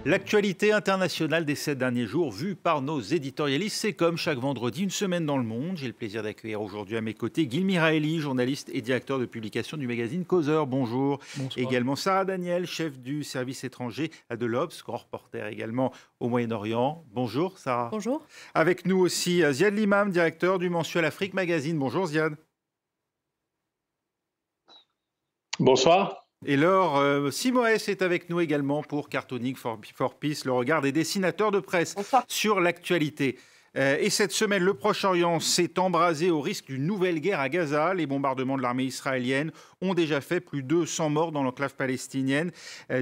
L'actualité internationale des 7 derniers jours, vue par nos éditorialistes, c'est comme chaque vendredi, une semaine dans le monde. J'ai le plaisir d'accueillir aujourd'hui à mes côtés Gil Miraeli, journaliste et directeur de publication du magazine Causeur. Bonjour. Bonsoir. Également Sarah Daniel, chef du service étranger à de l'Obs, grand reporter également au Moyen-Orient. Bonjour Sarah. Bonjour. Avec nous aussi Ziad Limam, directeur du mensuel Afrique Magazine. Bonjour Ziad. Bonsoir. Et Laure Simoès est avec nous également pour Cartooning for Peace, le regard des dessinateurs de presse sur l'actualité. Et cette semaine, le Proche-Orient s'est embrasé au risque d'une nouvelle guerre à Gaza. Les bombardements de l'armée israélienne ont déjà fait plus de 100 morts dans l'enclave palestinienne,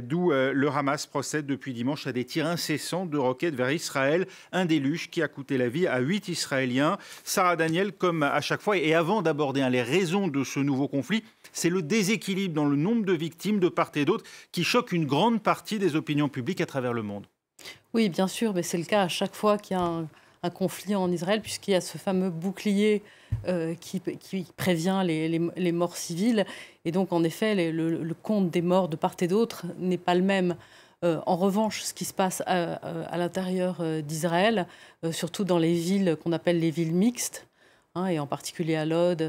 d'où le Hamas procède depuis dimanche à des tirs incessants de roquettes vers Israël. Un déluge qui a coûté la vie à 8 Israéliens. Sarah Daniel, comme à chaque fois, et avant d'aborder les raisons de ce nouveau conflit, c'est le déséquilibre dans le nombre de victimes de part et d'autre qui choque une grande partie des opinions publiques à travers le monde. Oui, bien sûr, mais c'est le cas à chaque fois qu'il y a un conflit en Israël, puisqu'il y a ce fameux bouclier qui prévient les morts civiles. Et donc, en effet, le compte des morts de part et d'autre n'est pas le même. En revanche, ce qui se passe à l'intérieur d'Israël, surtout dans les villes qu'on appelle les villes mixtes, et en particulier à Lod,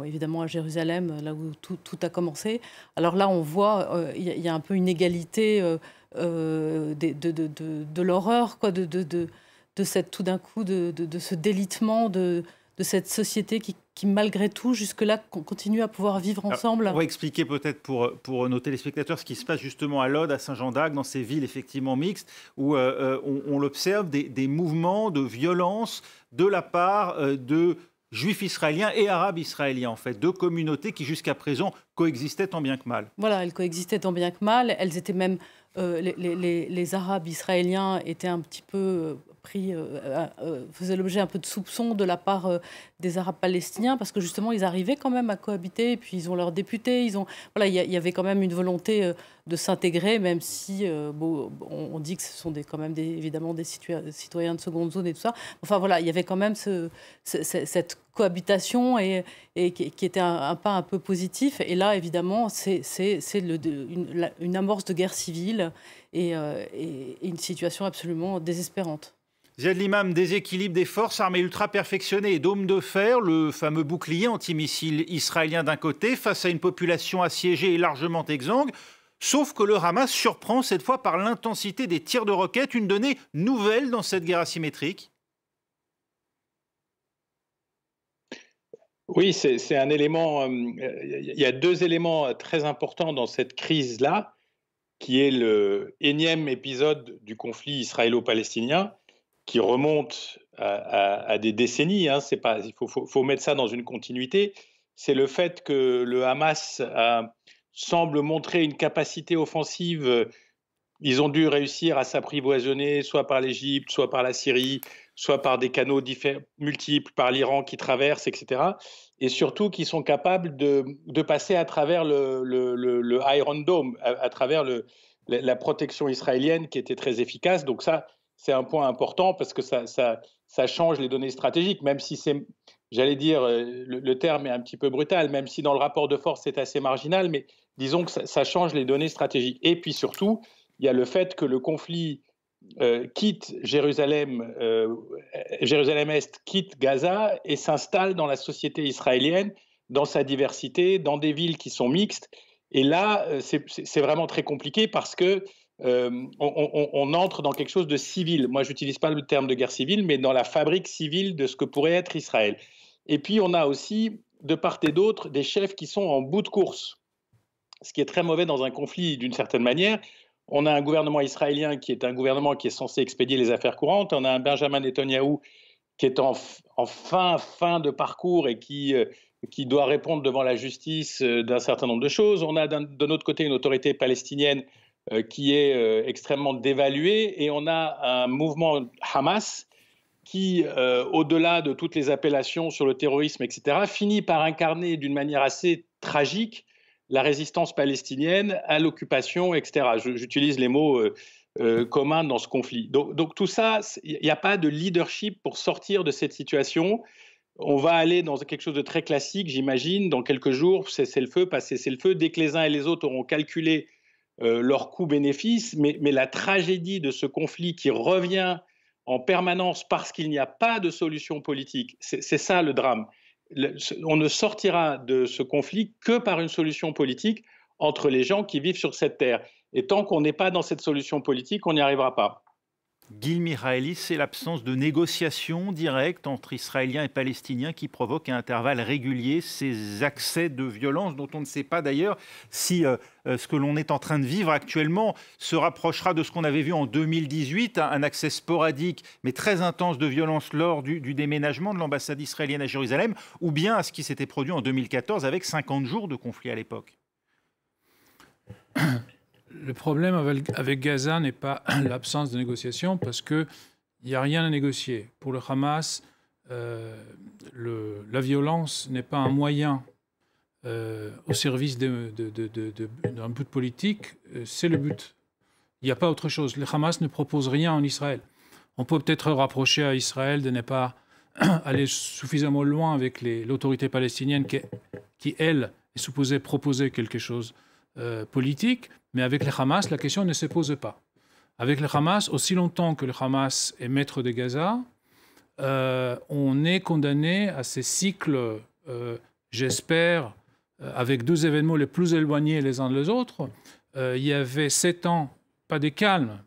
évidemment à Jérusalem, là où tout a commencé. Alors là, on voit, il y a un peu une égalité de l'horreur, quoi, de cette, tout d'un coup, de ce délitement de cette société qui malgré tout, jusque-là, continue à pouvoir vivre ensemble. Alors, on va expliquer peut-être pour nos téléspectateurs ce qui se passe justement à Lod, à Saint-Jean-d'Acre, dans ces villes effectivement mixtes, où on observe des mouvements de violence de la part de juifs israéliens et arabes israéliens, en fait, deux communautés qui jusqu'à présent coexistaient tant bien que mal. Voilà, elles coexistaient tant bien que mal. Elles étaient même, les arabes israéliens étaient un petit peu faisaient l'objet un peu de soupçons de la part des arabes palestiniens, parce que justement ils arrivaient quand même à cohabiter, et puis ils ont leurs députés, voilà, il y avait quand même une volonté de s'intégrer, même si on dit que ce sont quand même évidemment des citoyens de seconde zone et tout ça. Enfin voilà, il y avait quand même cette cohabitation et qui était un pas un peu positif. Et là, évidemment, c'est une amorce de guerre civile et une situation absolument désespérante. Ziad Limam, déséquilibre des forces armées ultra perfectionnées et dômes de fer, le fameux bouclier antimissile israélien d'un côté, face à une population assiégée et largement exsangue. Sauf que le Hamas surprend cette fois par l'intensité des tirs de roquettes, une donnée nouvelle dans cette guerre asymétrique. Oui, c'est un élément. Il y a deux éléments très importants dans cette crise-là, qui est le énième épisode du conflit israélo-palestinien, qui remonte à des décennies. C'est pas, il faut mettre ça dans une continuité. C'est le fait que le Hamas semble montrer une capacité offensive. Ils ont dû réussir à s'apprivoisonner, soit par l'Égypte, soit par la Syrie, soit par des canaux multiples, par l'Iran qui traverse, etc. Et surtout qu'ils sont capables de passer à travers le Iron Dome, à travers la protection israélienne qui était très efficace. Donc ça, c'est un point important parce que ça change les données stratégiques, même si c'est, j'allais dire, le terme est un petit peu brutal, même si dans le rapport de force c'est assez marginal, mais disons que ça change les données stratégiques. Et puis surtout, il y a le fait que le conflit quitte Jérusalem-Est, quitte Gaza et s'installe dans la société israélienne, dans sa diversité, dans des villes qui sont mixtes. Et là, c'est vraiment très compliqué parce que on entre dans quelque chose de civil. Moi, je n'utilise pas le terme de guerre civile, mais dans la fabrique civile de ce que pourrait être Israël. Et puis, on a aussi, de part et d'autre, des chefs qui sont en bout de course, ce qui est très mauvais dans un conflit d'une certaine manière. On a un gouvernement israélien qui est un gouvernement qui est censé expédier les affaires courantes. On a un Benjamin Netanyahou qui est en fin de parcours et qui doit répondre devant la justice d'un certain nombre de choses. On a de notre côté une autorité palestinienne qui est extrêmement dévaluée, et on a un mouvement Hamas qui, au-delà de toutes les appellations sur le terrorisme, etc., finit par incarner d'une manière assez tragique la résistance palestinienne à l'occupation, etc. J'utilise les mots communs dans ce conflit. Donc tout ça, il n'y a pas de leadership pour sortir de cette situation. On va aller dans quelque chose de très classique, j'imagine. Dans quelques jours, cessez le feu, pas cessez le feu. Dès que les uns et les autres auront calculé leur coût-bénéfice, mais la tragédie de ce conflit qui revient en permanence parce qu'il n'y a pas de solution politique, c'est ça le drame. On ne sortira de ce conflit que par une solution politique entre les gens qui vivent sur cette terre. Et tant qu'on n'est pas dans cette solution politique, on n'y arrivera pas. Gil Miraeli, c'est l'absence de négociations directes entre Israéliens et Palestiniens qui provoque à intervalles réguliers ces accès de violence dont on ne sait pas d'ailleurs si ce que l'on est en train de vivre actuellement se rapprochera de ce qu'on avait vu en 2018, un accès sporadique mais très intense de violence lors du déménagement de l'ambassade israélienne à Jérusalem, ou bien à ce qui s'était produit en 2014 avec 50 jours de conflit à l'époque. Le problème avec Gaza n'est pas l'absence de négociation, parce qu'il n'y a rien à négocier. Pour le Hamas, la violence n'est pas un moyen au service d'un but politique, c'est le but. Il n'y a pas autre chose. Le Hamas ne propose rien en Israël. On peut peut-être rapprocher à Israël de ne pas aller suffisamment loin avec l'autorité palestinienne qui, elle, est supposée proposer quelque chose politique, mais avec le Hamas, la question ne se pose pas. Avec le Hamas, aussi longtemps que le Hamas est maître de Gaza, on est condamné à ces cycles, j'espère, avec deux événements les plus éloignés les uns des autres. Il y avait 7 ans, pas de calme,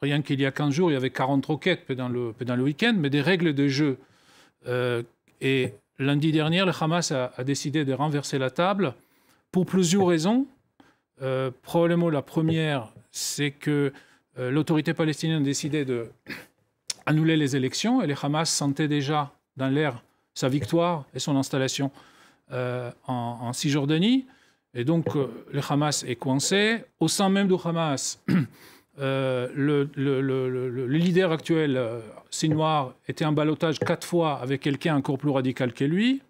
rien qu'il y a 15 jours, il y avait 40 roquettes pendant le week-end, mais des règles de jeu. Et lundi dernier, le Hamas a décidé de renverser la table pour plusieurs raisons. Probablement la première, c'est que l'autorité palestinienne a décidé d'annuler les élections et le Hamas sentait déjà dans l'air sa victoire et son installation en Cisjordanie. Et donc le Hamas est coincé. Au sein même du Hamas, le leader actuel, Sinwar, était en ballottage 4 fois avec quelqu'un encore plus radical que lui.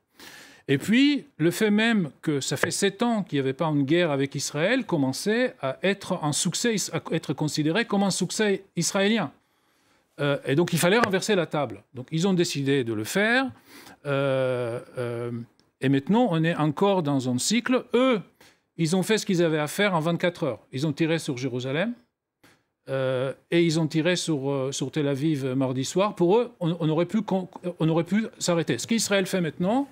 Et puis, le fait même que ça fait 7 ans qu'il n'y avait pas une guerre avec Israël commençait à être un succès, à être considéré comme un succès israélien. Et donc, il fallait renverser la table. Donc, ils ont décidé de le faire. Et maintenant, on est encore dans un cycle. Eux, ils ont fait ce qu'ils avaient à faire en 24 heures. Ils ont tiré sur Jérusalem et ils ont tiré sur Tel Aviv mardi soir. Pour eux, on aurait pu s'arrêter. Ce qu'Israël fait maintenant,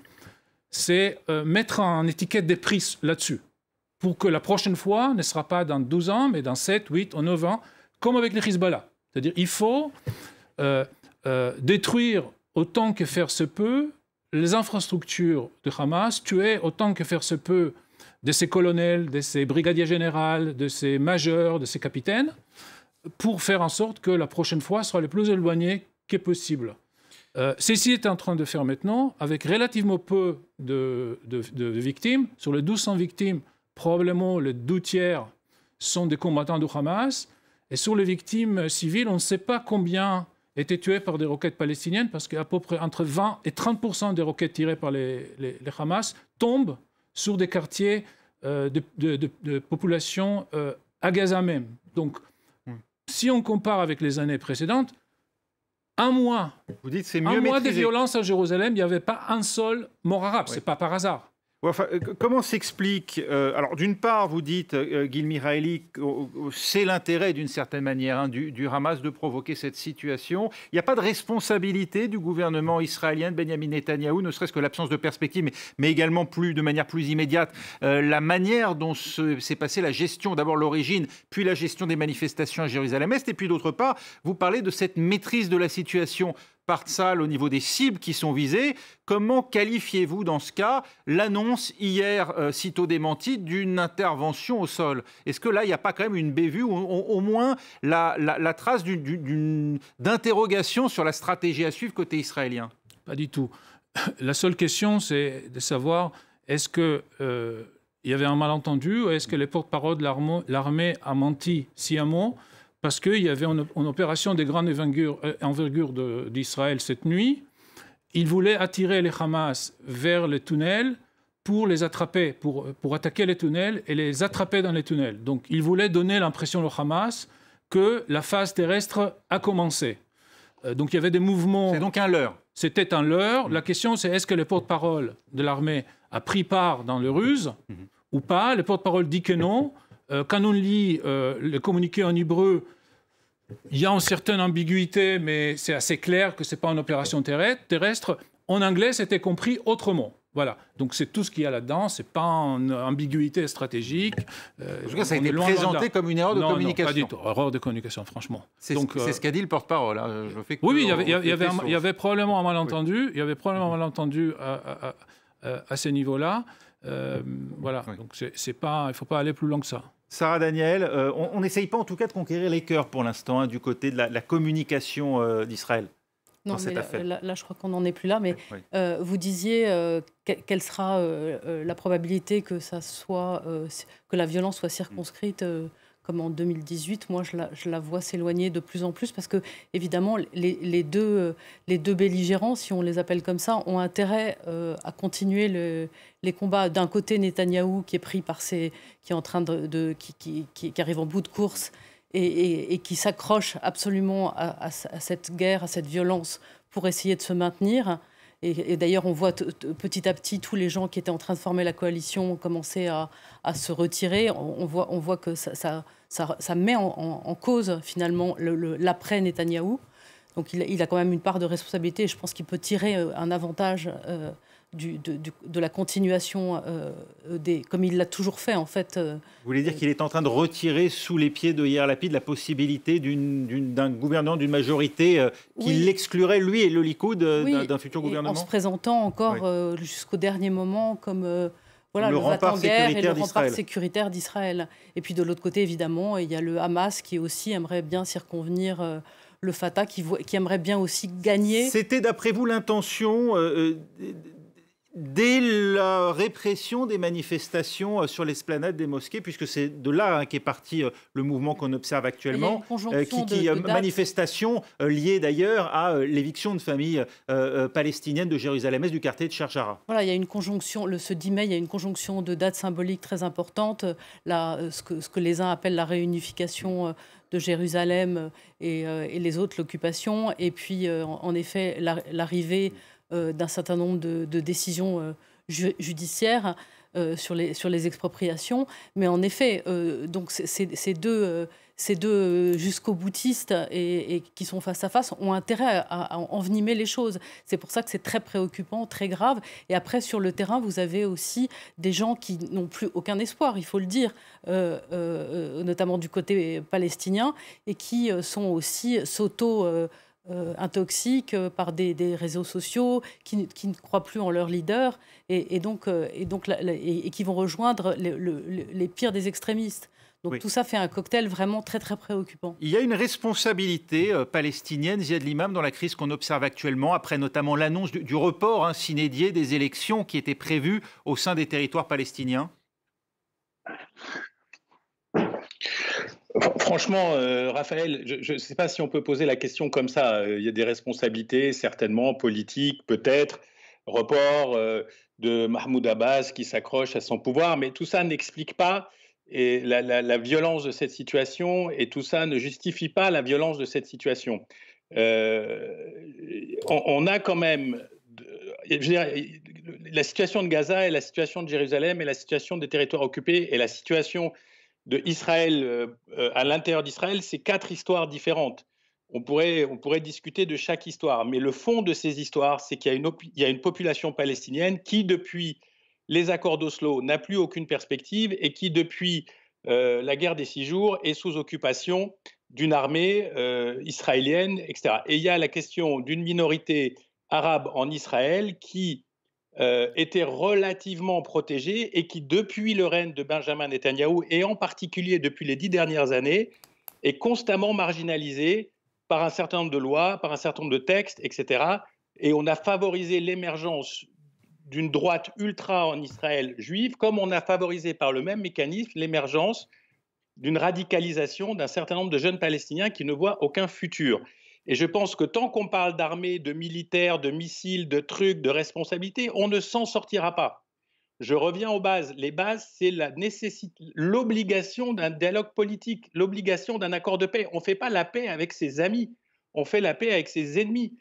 c'est mettre en étiquette des prix là-dessus, pour que la prochaine fois ne sera pas dans 12 ans, mais dans 7, 8 ou 9 ans, comme avec les Hezbollah. C'est-à-dire qu'il faut détruire autant que faire se peut les infrastructures de Hamas, tuer autant que faire se peut de ses colonels, de ses brigadiers généraux, de ses majeurs, de ses capitaines, pour faire en sorte que la prochaine fois sera le plus éloignée que possible. Ceci est en train de faire maintenant, avec relativement peu de victimes. Sur les 1200 victimes, probablement les 2/3 sont des combattants du Hamas. Et sur les victimes civiles, on ne sait pas combien étaient tués par des roquettes palestiniennes, parce qu'à peu près entre 20 et 30% des roquettes tirées par les Hamas tombent sur des quartiers de population à Gaza même. Donc, si on compare avec les années précédentes, un mois de violence à Jérusalem, il n'y avait pas un seul mort arabe. Ce n'est pas par hasard. Enfin, comment s'explique alors, d'une part, vous dites, Gil Miraeli, c'est l'intérêt, d'une certaine manière, du Hamas de provoquer cette situation. Il n'y a pas de responsabilité du gouvernement israélien de Benyamin Netanyahou, ne serait-ce que l'absence de perspective, mais également de manière plus immédiate, la manière dont s'est passée la gestion, d'abord l'origine, puis la gestion des manifestations à Jérusalem-Est. Et puis, d'autre part, vous parlez de cette maîtrise de la situation par Tzahal au niveau des cibles qui sont visées. Comment qualifiez-vous dans ce cas l'annonce hier, sitôt démentie, d'une intervention au sol? Est-ce que là, il n'y a pas quand même une bévue ou au moins la trace d'interrogation sur la stratégie à suivre côté israélien? Pas du tout. La seule question, c'est de savoir est-ce qu'il y avait un malentendu ou est-ce que les porte-parole de l'armée a menti sciemment? Parce qu'il y avait une opération de grande envergure d'Israël cette nuit. Ils voulaient attirer les Hamas vers les tunnels pour les attraper, pour attaquer les tunnels et les attraper dans les tunnels. Donc, ils voulaient donner l'impression au Hamas que la phase terrestre a commencé. Donc, il y avait des mouvements... C'est donc un leurre. C'était un leurre. La question, c'est est-ce que le porte-parole de l'armée a pris part dans le ruse ou pas? Le porte-parole dit que non. Quand on lit le communiqué en hébreu, il y a une certaine ambiguïté, mais c'est assez clair que ce n'est pas une opération terrestre. En anglais, c'était compris autrement. Voilà, donc c'est tout ce qu'il y a là-dedans, c'est pas une ambiguïté stratégique. En tout cas, ça a été présenté comme une erreur de communication. Non, pas du tout, erreur de communication, franchement. C'est ce qu'a dit le porte-parole. Hein. Oui, il y avait probablement un malentendu. Oui. Il y avait probablement un malentendu à ce niveau-là. Voilà, oui. Donc il ne faut pas aller plus loin que ça. Sarah Daniel, on n'essaye pas en tout cas de conquérir les cœurs pour l'instant, hein, du côté de la communication d'Israël. Non, mais là, je crois qu'on n'en est plus là. Mais oui. Vous disiez quelle sera la probabilité que que la violence soit circonscrite comme en 2018. Moi, je la vois s'éloigner de plus en plus parce que, évidemment, les deux belligérants, si on les appelle comme ça, ont intérêt à continuer les combats. D'un côté, Netanyahou qui est pris par qui est en train qui arrive en bout de course. Et qui s'accroche absolument à cette guerre, à cette violence pour essayer de se maintenir. Et d'ailleurs, on voit petit à petit tous les gens qui étaient en train de former la coalition commencer à se retirer. On voit que ça met en cause finalement l'après Netanyahou. Donc il a quand même une part de responsabilité et je pense qu'il peut tirer un avantage de la continuation comme il l'a toujours fait en fait. Vous voulez dire qu'il est en train de retirer sous les pieds de Yair Lapid la possibilité d'un gouvernement, d'une majorité qui l'exclurait lui et le Likoud d'un futur gouvernement, en se présentant encore jusqu'au dernier moment comme le rempart guerre et le rempart sécuritaire d'Israël. Et puis de l'autre côté, évidemment, il y a le Hamas qui aussi aimerait bien circonvenir le Fatah, qui aimerait bien aussi gagner. C'était d'après vous l'intention dès la répression des manifestations sur l'esplanade des mosquées, puisque c'est de là qu'est parti le mouvement qu'on observe actuellement, manifestation liée d'ailleurs à l'éviction de familles palestiniennes de Jérusalem-Est, du quartier de Sharjara. Voilà, il y a une conjonction, ce 10 mai, il y a une conjonction de dates symboliques très importantes, ce que les uns appellent la réunification de Jérusalem et les autres l'occupation, et puis en effet l'arrivée d'un certain nombre de décisions judiciaires sur les expropriations. Mais en effet, donc ces deux jusqu'au boutistes et qui sont face à face ont intérêt à envenimer les choses. C'est pour ça que c'est très préoccupant, très grave. Et après, sur le terrain, vous avez aussi des gens qui n'ont plus aucun espoir, il faut le dire, notamment du côté palestinien, et qui sont aussi intoxiques par des réseaux sociaux, qui ne croient plus en leur leader et qui vont rejoindre les pires des extrémistes. Donc tout ça fait un cocktail vraiment très très préoccupant. Il y a une responsabilité palestinienne, Ziad Limam, dans la crise qu'on observe actuellement, après notamment l'annonce du report sine die des élections qui étaient prévues au sein des territoires palestiniens. Franchement, Raphaël, je ne sais pas si on peut poser la question comme ça. Il y a des responsabilités, certainement, politiques, peut-être, report de Mahmoud Abbas qui s'accroche à son pouvoir, mais tout ça n'explique pas la violence de cette situation et tout ça ne justifie pas la violence de cette situation. On a quand même... je veux dire, la situation de Gaza et la situation de Jérusalem et la situation des territoires occupés et la situation d'Israël à l'intérieur d'Israël, c'est 4 histoires différentes. On pourrait discuter de chaque histoire, mais le fond de ces histoires, c'est qu'il y a une population palestinienne qui, depuis les accords d'Oslo, n'a plus aucune perspective et qui, depuis la guerre des 6 jours, est sous occupation d'une armée israélienne, etc. Et il y a la question d'une minorité arabe en Israël qui était relativement protégée et qui, depuis le règne de Benjamin Netanyahou, et en particulier depuis les 10 dernières années, est constamment marginalisée par un certain nombre de lois, par un certain nombre de textes, etc. Et on a favorisé l'émergence d'une droite ultra en Israël juive, comme on a favorisé par le même mécanisme l'émergence d'une radicalisation d'un certain nombre de jeunes Palestiniens qui ne voient aucun futur. Et je pense que tant qu'on parle d'armée, de militaires, de missiles, de trucs, de responsabilités, on ne s'en sortira pas. Je reviens aux bases. Les bases, c'est la nécessité, l'obligation d'un dialogue politique, l'obligation d'un accord de paix. On ne fait pas la paix avec ses amis, on fait la paix avec ses ennemis.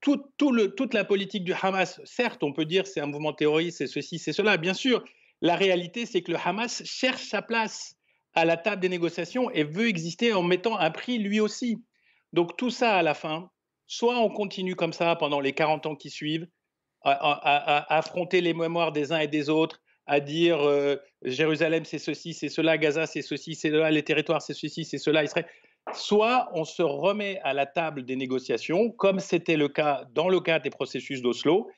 Toute la politique du Hamas, certes, on peut dire c'est un mouvement terroriste, c'est ceci, c'est cela, bien sûr. La réalité, c'est que le Hamas cherche sa place à la table des négociations et veut exister en mettant un prix lui aussi. Donc tout ça, à la fin, soit on continue comme ça pendant les 40 ans qui suivent, à affronter les mémoires des uns et des autres, à dire Jérusalem c'est ceci, c'est cela, Gaza c'est ceci, c'est cela, les territoires c'est ceci, c'est cela, Israël. Soit on se remet à la table des négociations, comme c'était le cas dans le cadre des processus d'Oslo,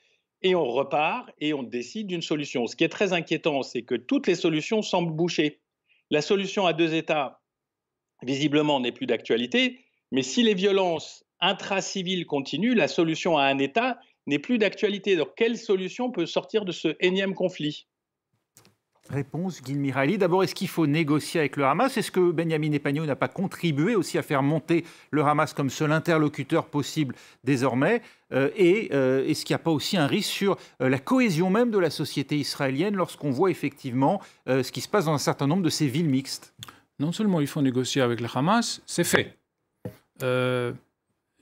et on repart et on décide d'une solution. Ce qui est très inquiétant, c'est que toutes les solutions semblent boucher. La solution à 2 États, visiblement, n'est plus d'actualité, mais si les violences intra-civiles continuent, la solution à un État n'est plus d'actualité. Donc, quelle solution peut sortir de ce énième conflit ? Réponse, Guy Miraili. D'abord, est-ce qu'il faut négocier avec le Hamas? Est-ce que Benyamin Netanyahou n'a pas contribué aussi à faire monter le Hamas comme seul interlocuteur possible désormais? Est-ce qu'il n'y a pas aussi un risque sur la cohésion même de la société israélienne lorsqu'on voit effectivement ce qui se passe dans un certain nombre de ces villes mixtes? Non seulement il faut négocier avec le Hamas, c'est fait.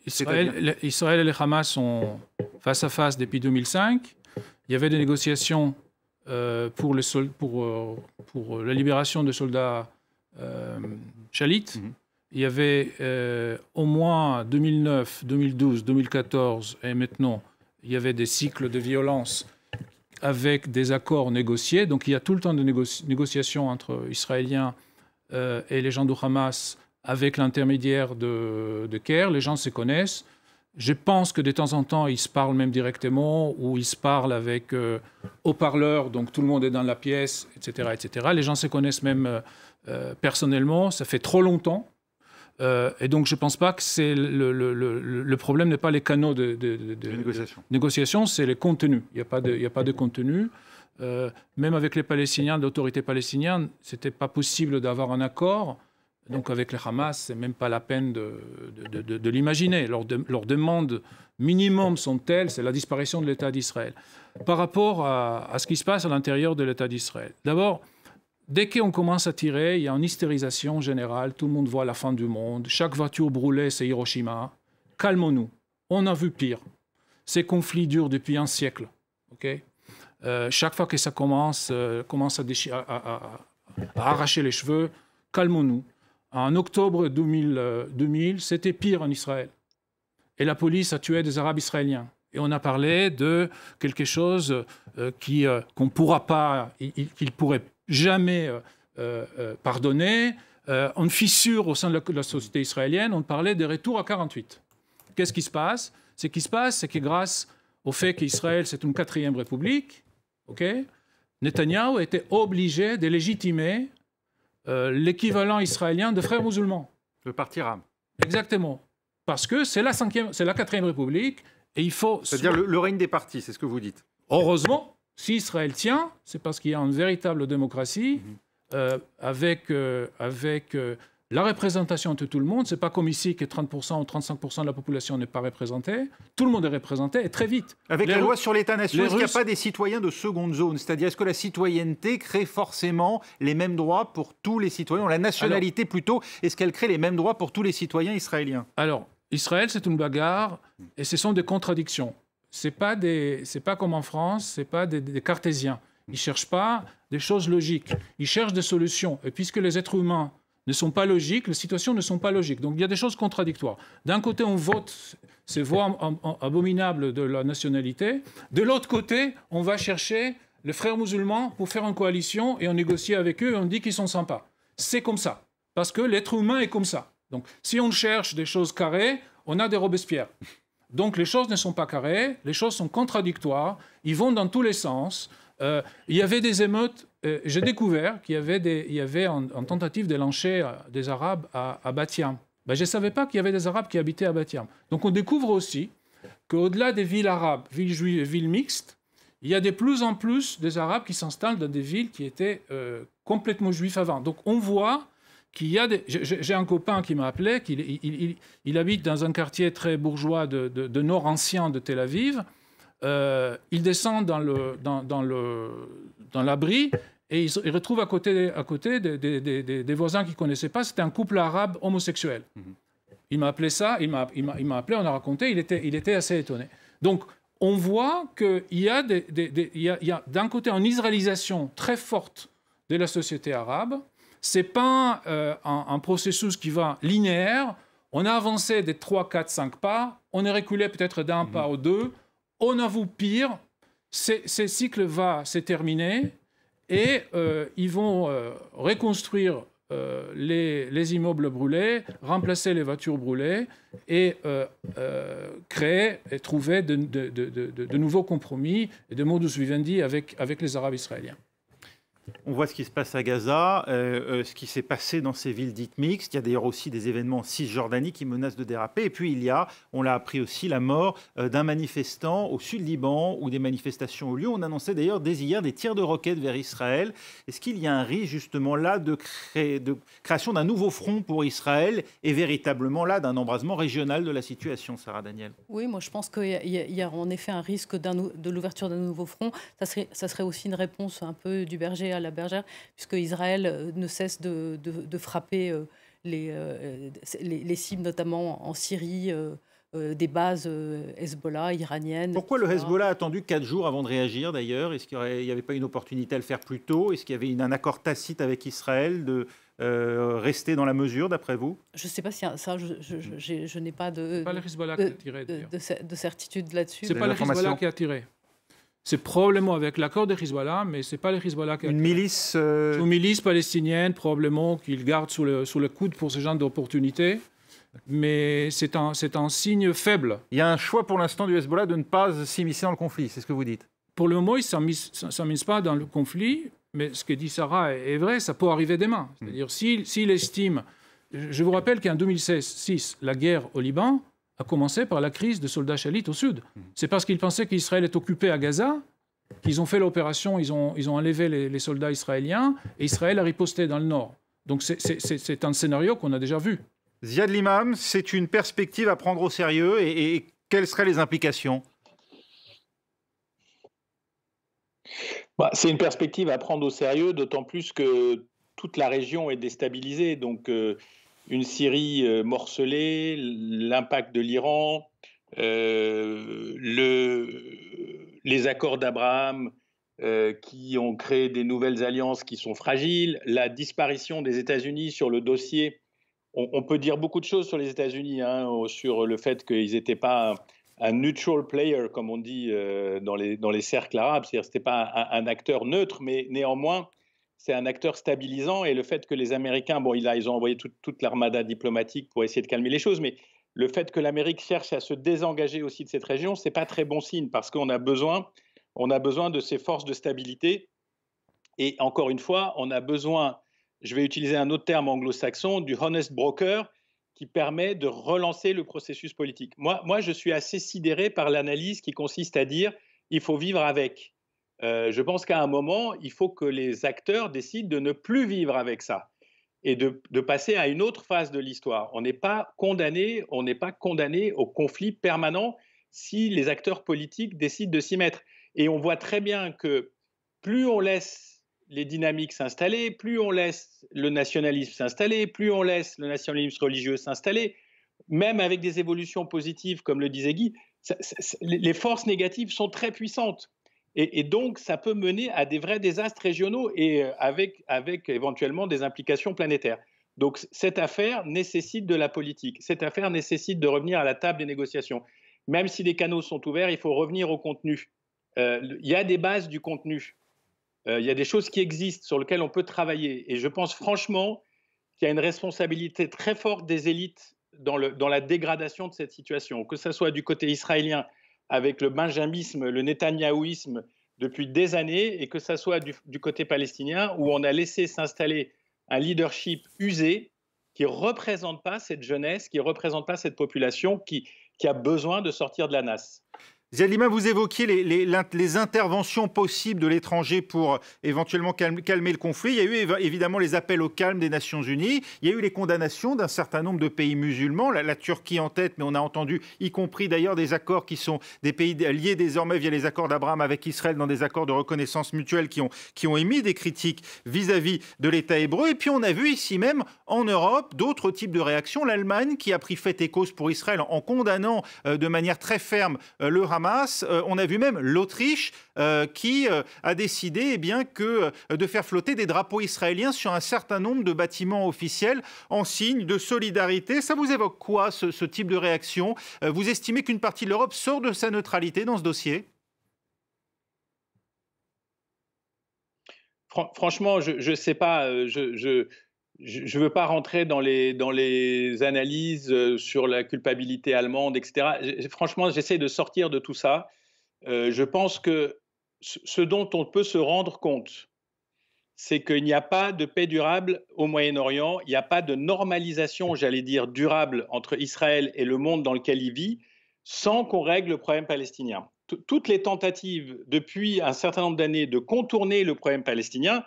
Israël et le Hamas sont face à face depuis 2005. Il y avait des négociations pour la libération de soldats chalites. Il y avait au moins 2009, 2012, 2014 et maintenant, il y avait des cycles de violence avec des accords négociés. Donc il y a tout le temps de négociations entre Israéliens et les gens du Hamas avec l'intermédiaire de Caire. Les gens se connaissent. Je pense que de temps en temps, ils se parlent même directement ou ils se parlent avec haut-parleurs, donc tout le monde est dans la pièce, etc. etc. Les gens se connaissent même personnellement. Ça fait trop longtemps. Et donc, je ne pense pas que c'est le problème n'est pas les canaux de négociation, c'est les contenus. Il n'y a pas de contenu. Même avec les Palestiniens, l'autorité palestinienne, ce n'était pas possible d'avoir un accord. Donc avec le Hamas, ce n'est même pas la peine de l'imaginer. Leurs demandes minimum sont telles, c'est la disparition de l'État d'Israël. Par rapport à ce qui se passe à l'intérieur de l'État d'Israël. D'abord, dès qu'on commence à tirer, il y a une hystérisation générale, tout le monde voit la fin du monde, chaque voiture brûlée, c'est Hiroshima. Calmons-nous, on a vu pire. Ces conflits durent depuis un siècle. Okay? Chaque fois que ça commence à arracher les cheveux, calmons-nous. En octobre 2000, c'était pire en Israël. Et la police a tué des Arabes israéliens. Et on a parlé de quelque chose qu'on ne pourra pas, qu'il ne pourrait jamais pardonner. Une fissure au sein de la société israélienne, on parlait des retours à 48. Qu'est-ce qui se passe? Ce qui se passe, c'est que grâce au fait qu'Israël, c'est une 4e république, Netanyahou était obligé de légitimer l'équivalent israélien de frères musulmans. Le parti Ram. Exactement. Parce que c'est la 4e République et il faut... C'est-à-dire le règne des partis, c'est ce que vous dites. Heureusement, si Israël tient, c'est parce qu'il y a une véritable démocratie avec la représentation de tout le monde. Ce n'est pas comme ici que 30% ou 35% de la population n'est pas représentée. Tout le monde est représenté et très vite. Avec la loi sur l'État-nation, est-ce qu'il n'y a pas des citoyens de seconde zone? C'est-à-dire, est-ce que la citoyenneté crée forcément les mêmes droits pour tous les citoyens? La nationalité plutôt, est-ce qu'elle crée les mêmes droits pour tous les citoyens israéliens? Alors, Israël, c'est une bagarre et ce sont des contradictions. Ce n'est pas comme en France, ce n'est pas des cartésiens. Ils ne cherchent pas des choses logiques. Ils cherchent des solutions. Et puisque les êtres humains ne sont pas logiques, les situations ne sont pas logiques. Donc il y a des choses contradictoires. D'un côté, on vote ces voix abominables de la nationalité. De l'autre côté, on va chercher les frères musulmans pour faire une coalition et on négocie avec eux et on dit qu'ils sont sympas. C'est comme ça. Parce que l'être humain est comme ça. Donc si on cherche des choses carrées, on a des Robespierre. Donc les choses ne sont pas carrées, les choses sont contradictoires, ils vont dans tous les sens. Il y avait des émeutes. J'ai découvert qu'il y avait une tentative de lyncher des Arabes à Bat Yam. Je ne savais pas qu'il y avait des Arabes qui habitaient à Bat Yam. Donc on découvre aussi qu'au-delà des villes arabes, villes juives et villes mixtes, il y a de plus en plus des Arabes qui s'installent dans des villes qui étaient complètement juives avant. Donc on voit qu'il y a des... J'ai un copain qui m'a appelé, il habite dans un quartier très bourgeois de nord ancien de Tel Aviv. Il descend dans l'abri et il retrouve à côté des voisins qu'il ne connaissait pas. C'était un couple arabe homosexuel. Il m'a appelé ça, il m'a appelé, on a raconté, il était assez étonné. Donc, on voit qu'il y a, d'un côté une israélisation très forte de la société arabe. Ce n'est pas un processus qui va linéaire. On a avancé des 3, 4, 5 pas, on est reculé peut-être d'un pas ou deux. On avoue pire, ce cycle va se terminer et ils vont reconstruire les immeubles brûlés, remplacer les voitures brûlées et créer et trouver de nouveaux compromis et de modus vivendi avec les Arabes israéliens. On voit ce qui se passe à Gaza, ce qui s'est passé dans ces villes dites mixtes. Il y a d'ailleurs aussi des événements en Cisjordanie qui menacent de déraper. Et puis il y a, on l'a appris aussi, la mort d'un manifestant au sud Liban où des manifestations ont lieu. On annonçait d'ailleurs dès hier des tirs de roquettes vers Israël. Est-ce qu'il y a un risque justement là de création d'un nouveau front pour Israël et véritablement là d'un embrasement régional de la situation, Sarah Daniel? Oui, moi je pense qu'il y a en effet un risque de l'ouverture d'un nouveau front. Ça serait aussi une réponse un peu du berger à la bergère, puisque Israël ne cesse de frapper les cibles, notamment en Syrie, des bases Hezbollah iraniennes. Pourquoi le Hezbollah a attendu 4 jours avant de réagir d'ailleurs? Est-ce qu'il n'y avait pas une opportunité à le faire plus tôt? Est-ce qu'il y avait un accord tacite avec Israël de rester dans la mesure, d'après vous? Je ne sais pas si ça, je n'ai pas de certitude là-dessus. Ce n'est pas le Hezbollah qui a tiré. C'est probablement avec l'accord de Hezbollah, mais ce n'est pas le Hezbollah qui a... Une milice... Une milice palestinienne, probablement, qu'il garde sous le coude pour ce genre d'opportunité. Mais c'est un signe faible. Il y a un choix pour l'instant du Hezbollah de ne pas s'immiscer dans le conflit, c'est ce que vous dites? Pour le moment, il ne s'immisce pas dans le conflit, mais ce que dit Sarah est vrai, ça peut arriver demain. C'est-à-dire, s'il estime... Je vous rappelle qu'en 2006, la guerre au Liban a commencé par la crise de soldats chalites au sud. C'est parce qu'ils pensaient qu'Israël est occupé à Gaza qu'ils ont fait l'opération, ils ont enlevé les soldats israéliens et Israël a riposté dans le nord. Donc c'est un scénario qu'on a déjà vu. Ziad Limam, c'est une perspective à prendre au sérieux et quelles seraient les implications? C'est une perspective à prendre au sérieux, d'autant plus que toute la région est déstabilisée. Donc une Syrie morcelée, l'impact de l'Iran, les accords d'Abraham qui ont créé des nouvelles alliances qui sont fragiles, la disparition des États-Unis sur le dossier. On peut dire beaucoup de choses sur les États-Unis, sur le fait qu'ils n'étaient pas un neutral player, comme on dit dans les cercles arabes, c'est-à-dire que ce n'était pas un acteur neutre, mais néanmoins, c'est un acteur stabilisant. Et le fait que les Américains, ils ont envoyé toute l'armada diplomatique pour essayer de calmer les choses, mais le fait que l'Amérique cherche à se désengager aussi de cette région, ce n'est pas très bon signe, parce qu'on a besoin de ces forces de stabilité. Et encore une fois, on a besoin, je vais utiliser un autre terme anglo-saxon, du honest broker, qui permet de relancer le processus politique. Moi, je suis assez sidéré par l'analyse qui consiste à dire il faut vivre avec. Je pense qu'à un moment, il faut que les acteurs décident de ne plus vivre avec ça et de passer à une autre phase de l'histoire. On n'est pas condamné au conflit permanent si les acteurs politiques décident de s'y mettre. Et on voit très bien que plus on laisse les dynamiques s'installer, plus on laisse le nationalisme s'installer, plus on laisse le nationalisme religieux s'installer, même avec des évolutions positives, comme le disait Guy, les forces négatives sont très puissantes. Et donc, ça peut mener à des vrais désastres régionaux et avec éventuellement des implications planétaires. Donc, cette affaire nécessite de la politique. Cette affaire nécessite de revenir à la table des négociations. Même si les canaux sont ouverts, il faut revenir au contenu. Il y a des bases du contenu. Il y a des choses qui existent sur lesquelles on peut travailler. Et je pense franchement qu'il y a une responsabilité très forte des élites dans la dégradation de cette situation, que ce soit du côté israélien, avec le benjamisme, le netanyahouisme depuis des années, et que ce soit du côté palestinien, où on a laissé s'installer un leadership usé qui ne représente pas cette jeunesse, qui ne représente pas cette population qui a besoin de sortir de la nasse. Ziad Limam, vous évoquiez les interventions possibles de l'étranger pour éventuellement calmer le conflit. Il y a eu évidemment les appels au calme des Nations Unies. Il y a eu les condamnations d'un certain nombre de pays musulmans, la Turquie en tête, mais on a entendu, y compris d'ailleurs des accords qui sont des pays liés désormais via les accords d'Abraham avec Israël dans des accords de reconnaissance mutuelle qui ont émis des critiques vis-à-vis de l'État hébreu. Et puis on a vu ici même en Europe d'autres types de réactions. L'Allemagne qui a pris fait et cause pour Israël en condamnant de manière très ferme le Hamas Hamas. On a vu même l'Autriche qui a décidé de faire flotter des drapeaux israéliens sur un certain nombre de bâtiments officiels en signe de solidarité. Ça vous évoque quoi, ce type de réaction? Vous estimez qu'une partie de l'Europe sort de sa neutralité dans ce dossier? Franchement, je ne sais pas. Je ne veux pas rentrer dans les analyses sur la culpabilité allemande, etc. Franchement, j'essaie de sortir de tout ça. Je pense que ce dont on peut se rendre compte, c'est qu'il n'y a pas de paix durable au Moyen-Orient, il n'y a pas de normalisation, j'allais dire, durable entre Israël et le monde dans lequel il vit, sans qu'on règle le problème palestinien. Toutes les tentatives depuis un certain nombre d'années de contourner le problème palestinien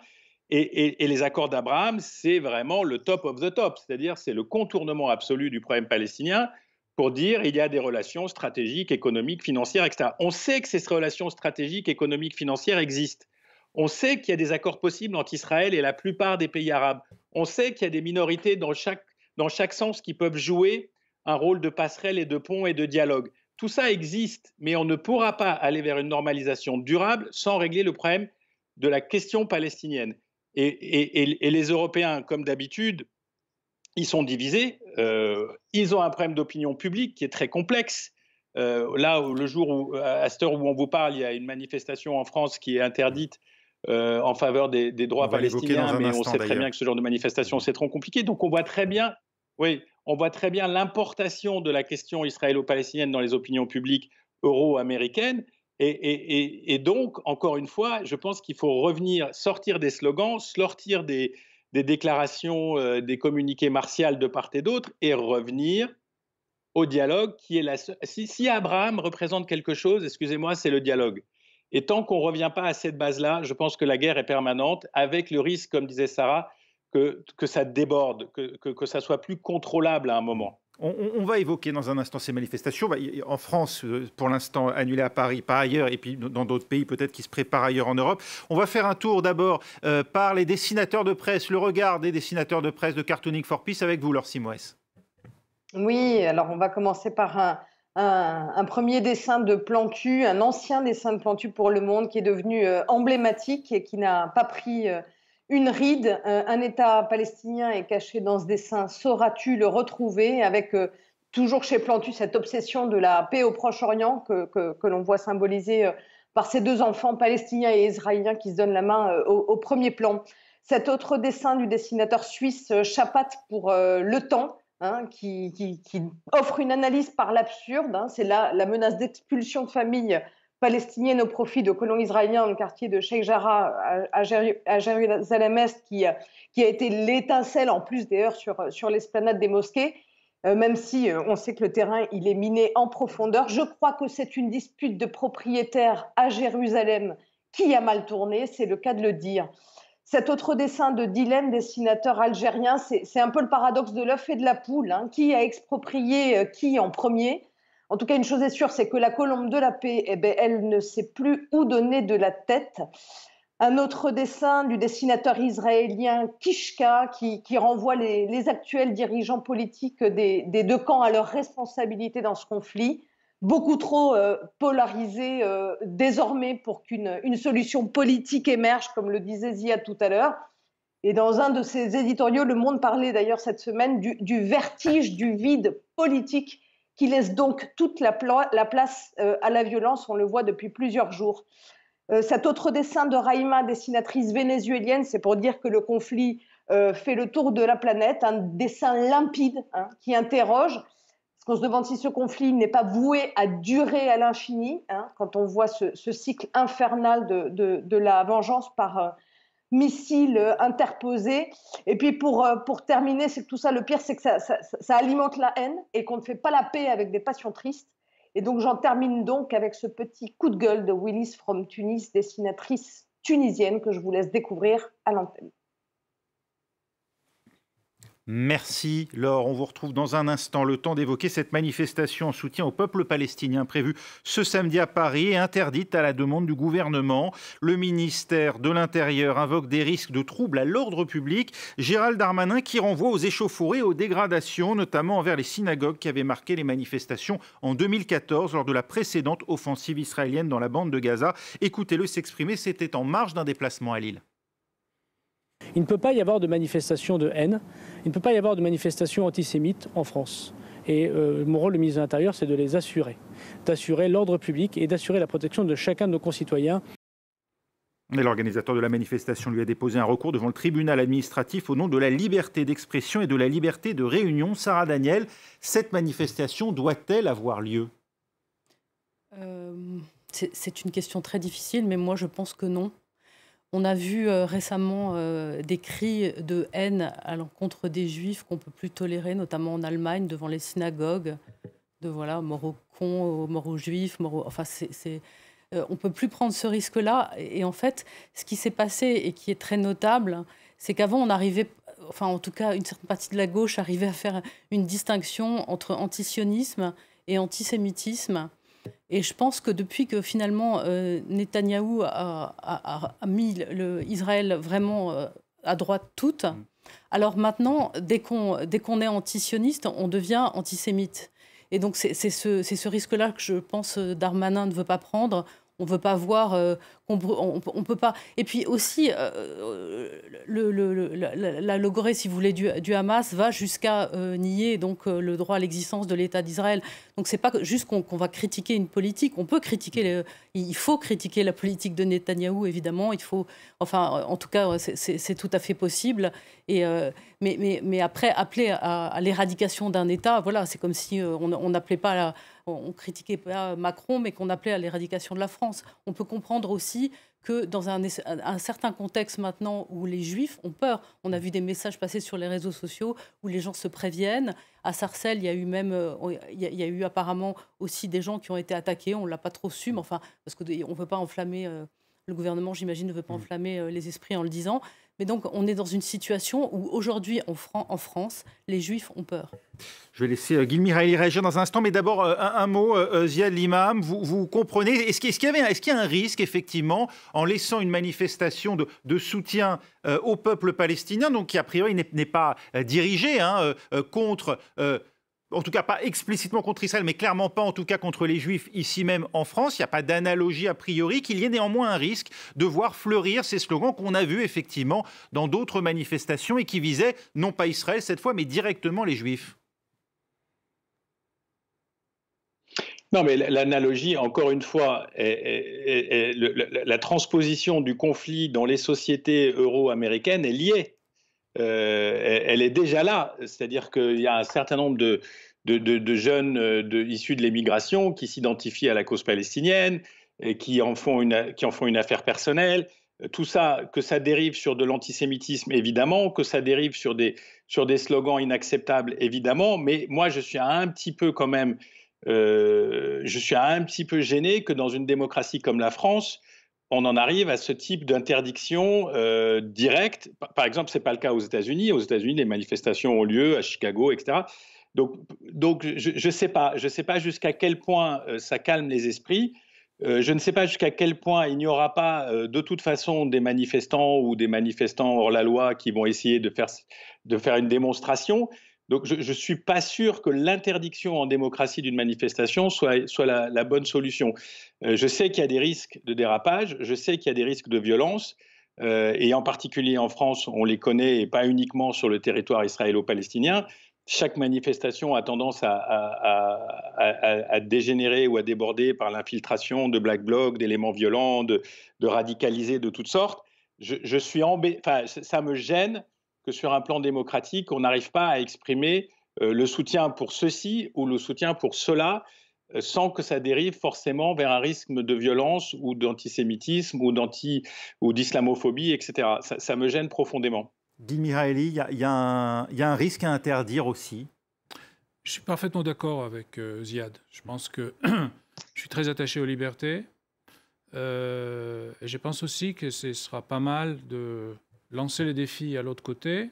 et les accords d'Abraham, c'est vraiment le top of the top, c'est-à-dire c'est le contournement absolu du problème palestinien pour dire il y a des relations stratégiques, économiques, financières, etc. On sait que ces relations stratégiques, économiques, financières existent. On sait qu'il y a des accords possibles entre Israël et la plupart des pays arabes. On sait qu'il y a des minorités dans chaque sens qui peuvent jouer un rôle de passerelle et de pont et de dialogue. Tout ça existe, mais on ne pourra pas aller vers une normalisation durable sans régler le problème de la question palestinienne. Et les Européens, comme d'habitude, ils sont divisés. Ils ont un problème d'opinion publique qui est très complexe. Là, à cette heure où on vous parle, il y a une manifestation en France qui est interdite en faveur des droits palestiniens, mais on sait très bien que ce genre de manifestation, c'est trop compliqué. Donc on voit très bien, l'implantation de la question israélo-palestinienne dans les opinions publiques euro-américaines. Et donc, encore une fois, je pense qu'il faut sortir des slogans, sortir des déclarations, des communiqués martiaux de part et d'autre, et revenir au dialogue qui est si Abraham représente quelque chose, excusez-moi, c'est le dialogue. Et tant qu'on ne revient pas à cette base-là, je pense que la guerre est permanente, avec le risque, comme disait Sarah, que ça déborde, que ça soit plus contrôlable à un moment. On va évoquer dans un instant ces manifestations. En France, pour l'instant, annulées à Paris, pas ailleurs, et puis dans d'autres pays peut-être qui se préparent ailleurs en Europe. On va faire un tour d'abord par les dessinateurs de presse, le regard des dessinateurs de presse de Cartooning for Peace avec vous, Laure Simoes. Oui, alors on va commencer par un premier dessin de Plantu, un ancien dessin de Plantu pour Le Monde qui est devenu emblématique et qui n'a pas pris une ride. Un État palestinien est caché dans ce dessin. Sauras-tu le retrouver? Avec toujours chez Plantu cette obsession de la paix au Proche-Orient que l'on voit symbolisée par ces deux enfants palestiniens et israéliens qui se donnent la main au premier plan. Cet autre dessin du dessinateur suisse Chapat pour Le Temps, qui offre une analyse par l'absurde. C'est la menace d'expulsion de familles palestiniennes au profit de colons israéliens dans le quartier de Sheikh Jarrah à Jérusalem-Est qui a été l'étincelle, en plus d'ailleurs, sur l'esplanade des mosquées, même si on sait que le terrain il est miné en profondeur. Je crois que c'est une dispute de propriétaires à Jérusalem qui a mal tourné, c'est le cas de le dire. Cet autre dessin de Dilem, dessinateur algérien, c'est un peu le paradoxe de l'œuf et de la poule. Qui a exproprié qui en premier? En tout cas, une chose est sûre, c'est que la colombe de la paix, elle ne sait plus où donner de la tête. Un autre dessin du dessinateur israélien Kishka qui renvoie les actuels dirigeants politiques des deux camps à leurs responsabilités dans ce conflit. Beaucoup trop polarisé désormais pour qu'une solution politique émerge, comme le disait Ziad tout à l'heure. Et dans un de ses éditoriaux, Le Monde parlait d'ailleurs cette semaine du vertige du vide politique qui laisse donc toute la place à la violence. On le voit depuis plusieurs jours. Cet autre dessin de Raïma, dessinatrice vénézuélienne, c'est pour dire que le conflit fait le tour de la planète. Un dessin limpide qui interroge. On se demande si ce conflit n'est pas voué à durer à l'infini, quand on voit ce cycle infernal de la vengeance par missile interposé. Et puis pour terminer, c'est que tout ça, le pire, c'est que ça alimente la haine et qu'on ne fait pas la paix avec des passions tristes. Et donc j'en termine donc avec ce petit coup de gueule de Willis from Tunis, dessinatrice tunisienne que je vous laisse découvrir à l'antenne. Merci Laure, on vous retrouve dans un instant. Le temps d'évoquer cette manifestation en soutien au peuple palestinien prévue ce samedi à Paris et interdite à la demande du gouvernement. Le ministère de l'Intérieur invoque des risques de troubles à l'ordre public. Gérald Darmanin qui renvoie aux échauffourées et aux dégradations, notamment envers les synagogues qui avaient marqué les manifestations en 2014 lors de la précédente offensive israélienne dans la bande de Gaza. Écoutez-le s'exprimer, c'était en marge d'un déplacement à Lille. Il ne peut pas y avoir de manifestation de haine, il ne peut pas y avoir de manifestation antisémite en France. Et mon rôle de ministre de l'Intérieur, c'est de les assurer, d'assurer l'ordre public et d'assurer la protection de chacun de nos concitoyens. L'organisateur de la manifestation lui a déposé un recours devant le tribunal administratif au nom de la liberté d'expression et de la liberté de réunion. Sarah Daniel, cette manifestation doit-elle avoir lieu ? C'est une question très difficile, mais moi je pense que non. On a vu récemment des cris de haine à l'encontre des Juifs qu'on ne peut plus tolérer, notamment en Allemagne, devant les synagogues, de voilà, mort aux cons, mort aux Juifs, enfin on ne peut plus prendre ce risque-là. Et en fait, ce qui s'est passé et qui est très notable, c'est qu'avant on arrivait, enfin en tout cas une certaine partie de la gauche arrivait à faire une distinction entre antisionisme et antisémitisme. Et je pense que depuis que finalement Netanyahou a mis Israël vraiment à droite toute, alors maintenant, dès qu'on est antisioniste, on devient antisémite. Et donc c'est ce risque-là que je pense Darmanin ne veut pas prendre. On ne veut pas voir, on peut pas. Et puis aussi, la logorée, si vous voulez, du Hamas va jusqu'à nier donc le droit à l'existence de l'État d'Israël. Donc c'est pas juste qu'on va critiquer une politique. On peut critiquer, il faut critiquer la politique de Netanyahou, évidemment. Il faut, enfin, en tout cas, c'est tout à fait possible. Et mais après, appeler à l'éradication d'un État, voilà, c'est comme si on n'appelait pas on critiquait pas Macron, mais qu'on appelait à l'éradication de la France. On peut comprendre aussi que dans un certain contexte maintenant où les Juifs ont peur, on a vu des messages passer sur les réseaux sociaux où les gens se préviennent. À Sarcelles, il y a eu même, il y a eu apparemment aussi des gens qui ont été attaqués. On ne l'a pas trop su, mais enfin, parce qu'on ne veut pas enflammer, le gouvernement, j'imagine, ne veut pas enflammer les esprits en le disant. Mais donc, on est dans une situation où aujourd'hui, en France, les Juifs ont peur. Je vais laisser Guil Miraili réagir dans un instant, mais d'abord un mot, Ziad Limam, vous comprenez, est-ce qu'il y a un risque, effectivement, en laissant une manifestation de soutien au peuple palestinien, donc qui a priori n'est pas dirigée contre... en tout cas, pas explicitement contre Israël, mais clairement pas en tout cas contre les Juifs ici même en France. Il n'y a pas d'analogie a priori, qu'il y ait néanmoins un risque de voir fleurir ces slogans qu'on a vus effectivement dans d'autres manifestations et qui visaient non pas Israël cette fois, mais directement les Juifs. Non, mais l'analogie, encore une fois, la transposition du conflit dans les sociétés euro-américaines est liée. Elle est déjà là, c'est-à-dire qu'il y a un certain nombre de jeunes issus de l'émigration qui s'identifient à la cause palestinienne et qui en font une affaire personnelle. Tout ça, que ça dérive sur de l'antisémitisme, évidemment, que ça dérive sur des slogans inacceptables, évidemment, mais moi je suis un petit peu quand même, gêné que dans une démocratie comme la France, on en arrive à ce type d'interdiction directe. Par exemple, ce n'est pas le cas aux États-Unis. Aux États-Unis, les manifestations ont lieu à Chicago, etc. Donc je ne sais pas jusqu'à quel point ça calme les esprits. Je ne sais pas jusqu'à quel point il n'y aura pas de toute façon des manifestants ou des manifestants hors la loi qui vont essayer de faire une démonstration. Donc je ne suis pas sûr que l'interdiction en démocratie d'une manifestation soit la bonne solution. Je sais qu'il y a des risques de dérapage, je sais qu'il y a des risques de violence, et en particulier en France, on les connaît, et pas uniquement sur le territoire israélo-palestinien. Chaque manifestation a tendance à dégénérer ou à déborder par l'infiltration de Black Blocs, d'éléments violents, de radicalisés de toutes sortes. Ça me gêne que sur un plan démocratique, on n'arrive pas à exprimer le soutien pour ceci ou le soutien pour cela, sans que ça dérive forcément vers un risque de violence ou d'antisémitisme ou d'islamophobie, etc. Ça me gêne profondément. Guil Miraili, il y a un risque à interdire aussi. Je suis parfaitement d'accord avec Ziad. Je pense que je suis très attaché aux libertés. Et je pense aussi que ce sera pas mal de lancer les défis à l'autre côté,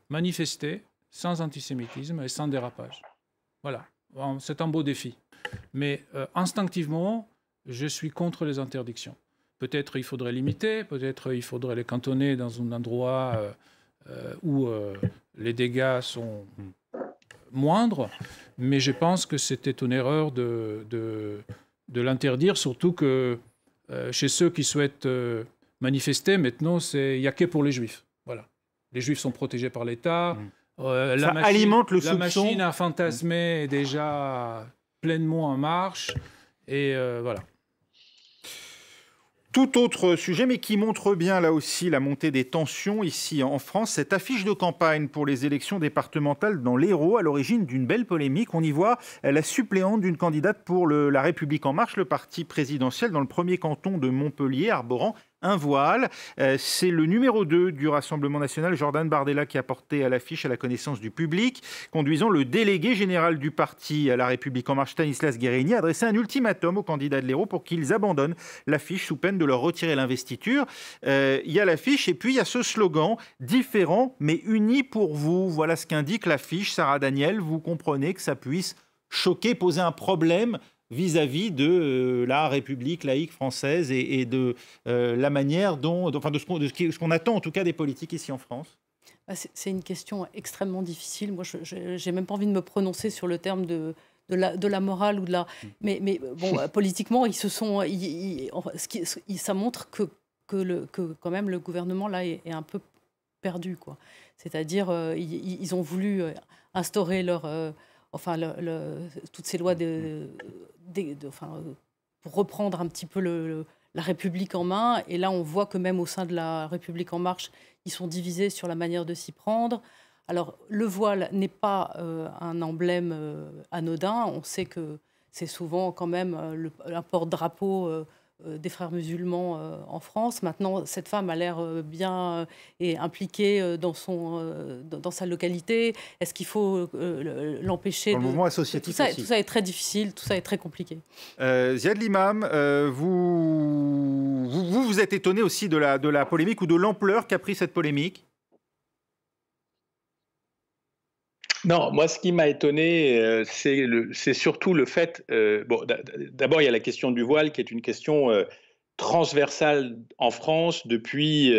manifester, sans antisémitisme et sans dérapage. Voilà, c'est un beau défi. Mais instinctivement, je suis contre les interdictions. Peut-être il faudrait limiter, peut-être il faudrait les cantonner dans un endroit où les dégâts sont moindres, mais je pense que c'était une erreur de l'interdire, surtout que chez ceux qui souhaitent manifester, maintenant, il n'y a que pour les Juifs. Voilà. Les Juifs sont protégés par l'État. Ça alimente le soupçon. La machine à fantasmer est déjà pleinement en marche. Et voilà. Tout autre sujet, mais qui montre bien là aussi la montée des tensions ici en France. Cette affiche de campagne pour les élections départementales dans l'Hérault, à l'origine d'une belle polémique. On y voit la suppléante d'une candidate pour La République En Marche, le parti présidentiel, dans le premier canton de Montpellier, arborant un voile. C'est le numéro 2 du Rassemblement national, Jordan Bardella, qui a porté à l'affiche à la connaissance du public, conduisant le délégué général du parti La République En Marche, Stanislas Guérini, a adressé un ultimatum aux candidats de l'Hérault pour qu'ils abandonnent l'affiche sous peine de leur retirer l'investiture. Il y a l'affiche et puis il y a ce slogan « Différent mais unis pour vous ». Voilà ce qu'indique l'affiche. Sarah Daniel, vous comprenez que ça puisse choquer, poser un problème vis-à-vis de la République laïque française et de la manière dont, enfin de ce qu'on attend en tout cas des politiques ici en France? C'est une question extrêmement difficile. Moi, je n'ai même pas envie de me prononcer sur le terme de la morale ou de la... Mais bon, politiquement, ils se sont... ça montre que quand même le gouvernement là est un peu perdu, quoi. C'est-à-dire, ils ont voulu instaurer toutes ces lois pour reprendre un petit peu la République en main. Et là, on voit que même au sein de la République En Marche, ils sont divisés sur la manière de s'y prendre. Alors, le voile n'est pas un emblème anodin. On sait que c'est souvent quand même un porte-drapeau des frères musulmans en France. Maintenant, cette femme a l'air bien et impliquée dans sa localité. Est-ce qu'il faut l'empêcher dans le mouvement associatif aussi. Tout ça est très difficile, tout ça est très compliqué. Ziad Limam, vous êtes étonné aussi de la polémique ou de l'ampleur qu'a pris cette polémique? Non, moi, ce qui m'a étonné, c'est surtout le fait... d'abord, il y a la question du voile, qui est une question transversale en France depuis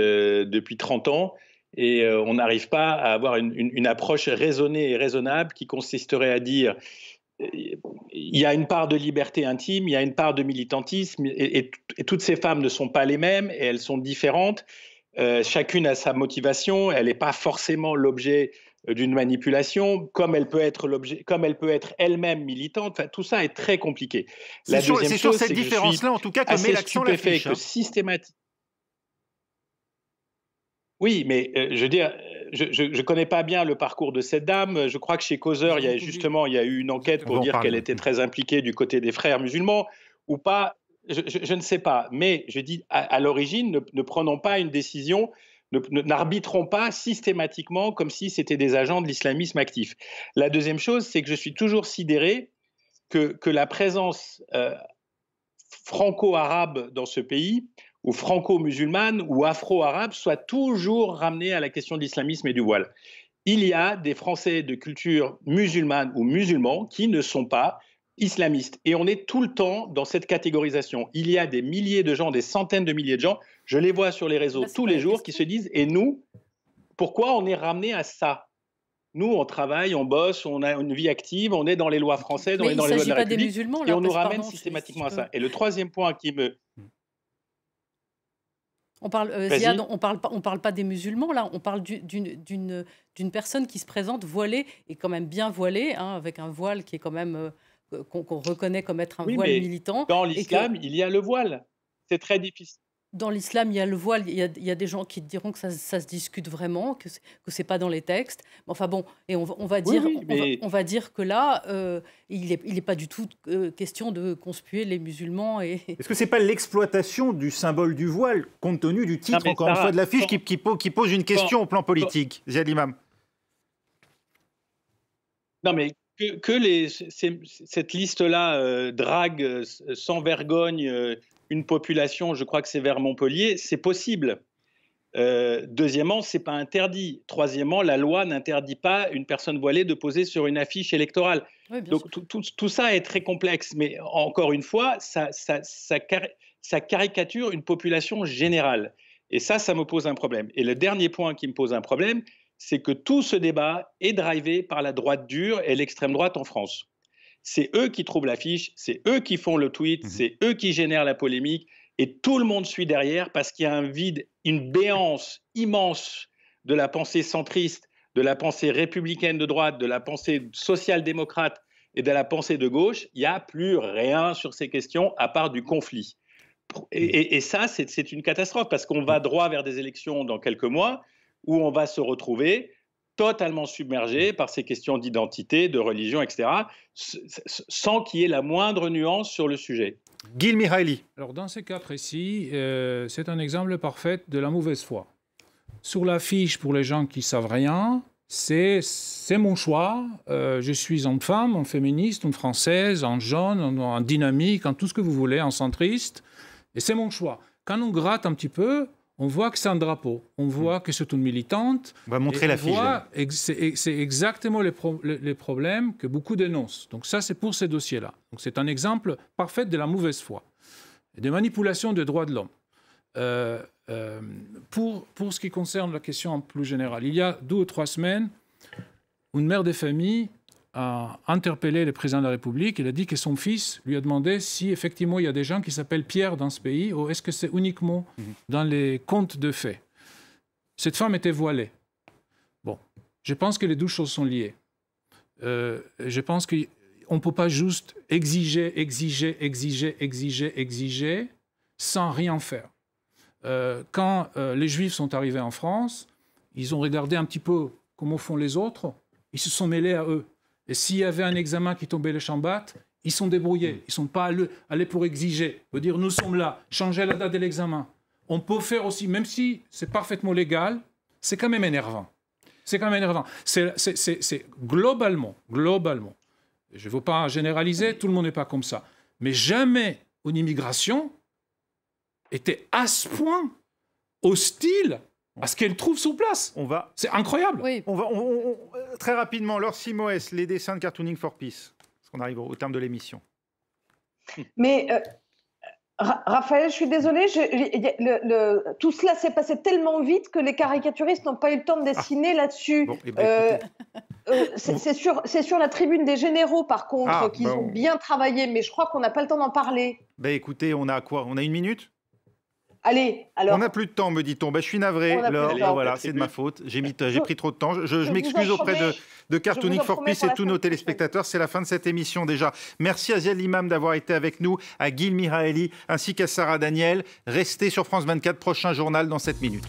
30 ans. Et on n'arrive pas à avoir une approche raisonnée et raisonnable qui consisterait à dire il y a une part de liberté intime, il y a une part de militantisme, et toutes ces femmes ne sont pas les mêmes, et elles sont différentes. Chacune a sa motivation, elle n'est pas forcément l'objet d'une manipulation, comme elle peut être elle-même militante. Enfin, tout ça est très compliqué. C'est sur cette différence-là, en tout cas, que met l'accent l'affiche. Oui, mais je veux dire, je ne connais pas bien le parcours de cette dame. Je crois que chez Causeur, il y a eu une enquête pour dire qu'elle était très impliquée du côté des frères musulmans ou pas. Je ne sais pas. Mais je dis, à l'origine, ne prenons pas une décision, n'arbitrons pas systématiquement comme si c'était des agents de l'islamisme actif. La deuxième chose, c'est que je suis toujours sidéré que la présence franco-arabe dans ce pays, ou franco-musulmane, ou afro-arabe, soit toujours ramenée à la question de l'islamisme et du voile. Il y a des Français de culture musulmane ou musulmans qui ne sont pas islamistes. Et on est tout le temps dans cette catégorisation. Il y a des milliers de gens, des centaines de milliers de gens, je les vois sur les réseaux tous les jours, qui se disent « Et nous, pourquoi on est ramené à ça ?» Nous, on travaille, on bosse, on a une vie active, on est dans les lois françaises, on est dans les lois de la République, et on nous ramène systématiquement à ça. Et le troisième point qui me... On parle, Ziad, on parle pas des musulmans, là, on parle d'une personne qui se présente voilée, et quand même bien voilée, hein, avec un voile qui est quand même... qu'on reconnaît comme être un voile militant. Dans l'islam, il y a le voile. C'est très difficile. Dans l'islam, il y a le voile. Il y a des gens qui diront que ça se discute vraiment, que c'est pas dans les textes. Enfin bon, et on va dire, on va dire que là, il est pas du tout question de conspuer les musulmans. Est-ce que c'est pas l'exploitation du symbole du voile, compte tenu du titre, encore une fois, de l'affiche, qui pose une question au plan politique, Ziad Limam? Non, mais cette liste-là drague sans vergogne une population, je crois que c'est vers Montpellier, c'est possible. Deuxièmement, ce n'est pas interdit. Troisièmement, la loi n'interdit pas une personne voilée de poser sur une affiche électorale. Oui, donc tout ça est très complexe, mais encore une fois, ça caricature une population générale. Et ça me pose un problème. Et le dernier point qui me pose un problème, c'est que tout ce débat est drivé par la droite dure et l'extrême droite en France. C'est eux qui trouvent l'affiche, c'est eux qui font le tweet, c'est eux qui génèrent la polémique, et tout le monde suit derrière parce qu'il y a un vide, une béance immense de la pensée centriste, de la pensée républicaine de droite, de la pensée social-démocrate et de la pensée de gauche. Il n'y a plus rien sur ces questions à part du conflit. Et ça, c'est une catastrophe parce qu'on va droit vers des élections dans quelques mois où on va se retrouver totalement submergé par ces questions d'identité, de religion, etc., sans qu'il y ait la moindre nuance sur le sujet. Gil Mihaili. Alors, dans ce cas précis, c'est un exemple parfait de la mauvaise foi. Sur l'affiche, pour les gens qui ne savent rien, c'est mon choix. Je suis en femme, en féministe, en française, en jaune, en dynamique, en tout ce que vous voulez, en centriste. Et c'est mon choix. Quand on gratte un petit peu, on voit que c'est un drapeau. On voit que c'est une militante. On va montrer l'affiche. C'est exactement les problèmes que beaucoup dénoncent. Donc ça, c'est pour ces dossiers-là. Donc c'est un exemple parfait de la mauvaise foi et de manipulation des droits de l'homme. Pour ce qui concerne la question en plus générale, il y a 2 ou 3 semaines, une mère de famille a interpellé le président de la République. Il a dit que son fils lui a demandé si effectivement il y a des gens qui s'appellent Pierre dans ce pays ou est-ce que c'est uniquement dans les contes de fées. Cette femme était voilée. Bon, je pense que les 2 choses sont liées. Je pense qu'on ne peut pas juste exiger sans rien faire. Quand les Juifs sont arrivés en France, ils ont regardé un petit peu comment font les autres, ils se sont mêlés à eux. Et s'il y avait un examen qui tombait le Shabbat, ils sont débrouillés. Ils ne sont pas allés pour exiger. Veut dire, nous sommes là, changez la date de l'examen. On peut faire aussi, même si c'est parfaitement légal, c'est quand même énervant. C'est quand même énervant. C'est globalement, je ne veux pas généraliser, tout le monde n'est pas comme ça. Mais jamais une immigration était à ce point hostile à ce qu'elle trouve sur place. C'est incroyable. Oui. Très rapidement, Laure Simoes, les dessins de Cartooning for Peace, parce qu'on arrive au terme de l'émission. Mais Raphaël, je suis désolée, tout cela s'est passé tellement vite que les caricaturistes n'ont pas eu le temps de dessiner là-dessus. Bon, c'est sur la tribune des généraux, par contre, qu'ils ont bien travaillé, mais je crois qu'on n'a pas le temps d'en parler. Écoutez, on a quoi? On a 1 minute? Allez, alors. On n'a plus de temps, me dit-on. Je suis navré, Laure. Voilà, c'est de ma faute. J'ai pris trop de temps. Je m'excuse auprès de Cartooning for Peace et tous nos téléspectateurs. C'est la fin de cette émission déjà. Merci à Ziad Limam d'avoir été avec nous, à Gil Mihaili ainsi qu'à Sarah Daniel. Restez sur France 24, prochain journal dans 7 minutes.